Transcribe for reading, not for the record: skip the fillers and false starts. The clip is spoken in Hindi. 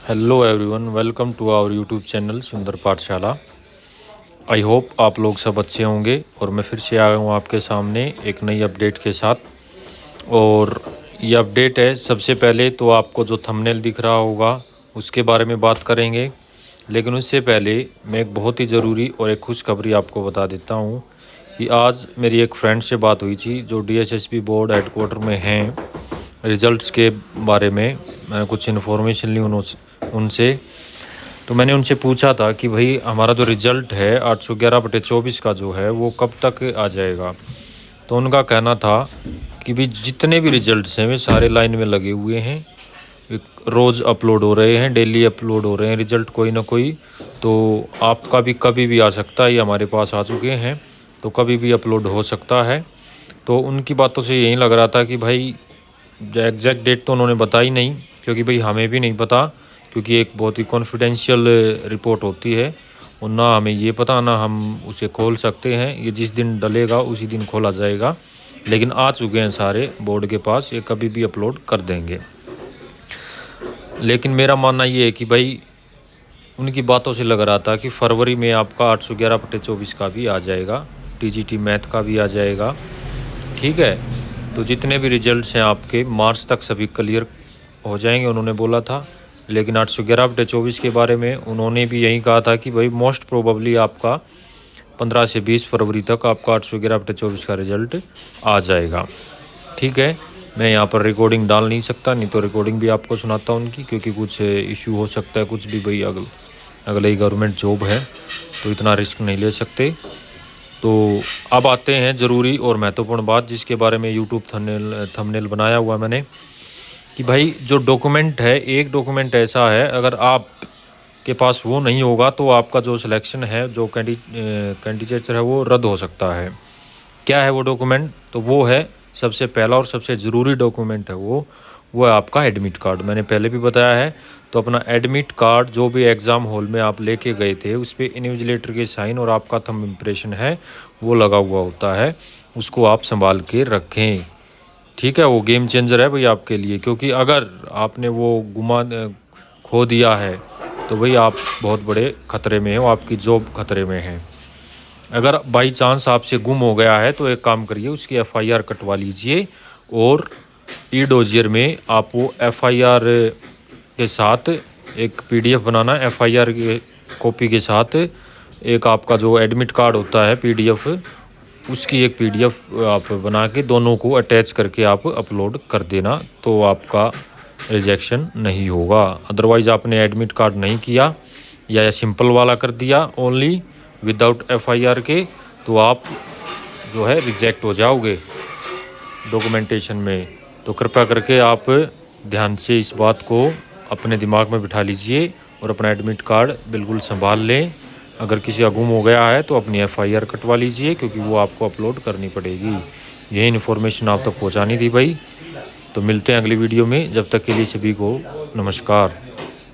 Hello everyone, welcome to our YouTube channel Sundar Pathshala. I hope आप लोग सब अच्छे होंगे और मैं फिर से आया हूँ आपके सामने एक नई अपडेट के साथ। और ये अपडेट है, सबसे पहले तो आपको जो थंबनेल दिख रहा होगा उसके बारे में बात करेंगे, लेकिन उससे पहले मैं एक बहुत ही ज़रूरी और एक खुशखबरी आपको बता देता हूँ कि आज मेरी एक फ्रेंड से बात हुई थी जो DSSP बोर्ड हेडक्वार्टर में हैं। रिज़ल्ट्स के बारे में मैंने कुछ इन्फॉर्मेशन ली उनसे। तो मैंने उनसे पूछा था कि भाई हमारा जो रिज़ल्ट है 811/24 का जो है वो कब तक आ जाएगा। तो उनका कहना था कि भाई जितने भी रिज़ल्ट्स हैं वे सारे लाइन में लगे हुए हैं, रोज़ अपलोड हो रहे हैं, डेली अपलोड हो रहे हैं रिज़ल्ट कोई ना कोई। तो आपका भी कभी भी आ सकता है, ये हमारे पास आ चुके हैं तो कभी भी अपलोड हो सकता है। तो उनकी बातों से यही लग रहा था कि भाई एग्जैक्ट डेट तो उन्होंने बताई नहीं, क्योंकि भाई हमें भी नहीं पता, क्योंकि एक बहुत ही कॉन्फिडेंशियल रिपोर्ट होती है और ना हमें ये पता ना हम उसे खोल सकते हैं। ये जिस दिन डलेगा उसी दिन खोला जाएगा, लेकिन आ चुके हैं सारे बोर्ड के पास, ये कभी भी अपलोड कर देंगे। लेकिन मेरा मानना ये है कि भाई उनकी बातों से लग रहा था कि फरवरी में आपका 811/24 का भी आ जाएगा, TGT मैथ का भी आ जाएगा। ठीक है, तो जितने भी रिजल्ट्स हैं आपके मार्च तक सभी क्लियर हो जाएंगे उन्होंने बोला था। लेकिन 811/24 के बारे में उन्होंने भी यही कहा था कि भाई मोस्ट प्रोबेबली आपका 15 से 20 फरवरी तक आपका 811/24 का रिज़ल्ट आ जाएगा। ठीक है, मैं यहाँ पर रिकॉर्डिंग डाल नहीं सकता, नहीं तो रिकॉर्डिंग भी आपको सुनाता उनकी, क्योंकि कुछ इशू हो सकता है, कुछ भी भाई अगले ही गवर्नमेंट जॉब है तो इतना रिस्क नहीं ले सकते। तो अब आते हैं ज़रूरी और महत्वपूर्ण बात, जिसके बारे में यूट्यूब थंबनेल बनाया हुआ मैंने, कि भाई जो डॉक्यूमेंट है, एक डॉक्यूमेंट ऐसा है अगर आप के पास वो नहीं होगा तो आपका जो सिलेक्शन है, जो कैंडिडेचर है वो रद्द हो सकता है। क्या है वो डॉक्यूमेंट? तो वो है सबसे पहला और सबसे ज़रूरी डॉक्यूमेंट है वो है आपका एडमिट कार्ड। मैंने पहले भी बताया है, तो अपना एडमिट कार्ड जो भी एग्ज़ाम हॉल में आप लेके गए थे उस पर इन्विजिलेटर के साइन और आपका थंब इम्प्रेशन है वो लगा हुआ होता है, उसको आप संभाल के रखें। ठीक है, वो गेम चेंजर है भाई आपके लिए, क्योंकि अगर आपने वो खो दिया है तो भाई आप बहुत बड़े ख़तरे में हो, आपकी जॉब खतरे में है। अगर बाई चांस आपसे गुम हो गया है तो एक काम करिए, उसकी FIR कटवा लीजिए और ई-डोजियर में आप वो FIR के साथ एक PDF बनाना, FIR के कॉपी के साथ एक आपका जो एडमिट कार्ड होता है PDF, उसकी एक PDF आप बना के दोनों को अटैच करके आप अपलोड कर देना, तो आपका रिजेक्शन नहीं होगा। अदरवाइज़ आपने एडमिट कार्ड नहीं किया या सिंपल वाला कर दिया ओनली विदाउट FIR के, तो आप जो है रिजेक्ट हो जाओगे डॉक्यूमेंटेशन में। तो कृपया करके आप ध्यान से इस बात को अपने दिमाग में बिठा लीजिए और अपना एडमिट कार्ड बिल्कुल संभाल लें। अगर किसी का गुम हो गया है तो अपनी FIR कटवा लीजिए, क्योंकि वो आपको अपलोड करनी पड़ेगी। यही इन्फॉर्मेशन आप तक पहुंचानी थी भाई। तो मिलते हैं अगली वीडियो में, जब तक के लिए सभी को नमस्कार।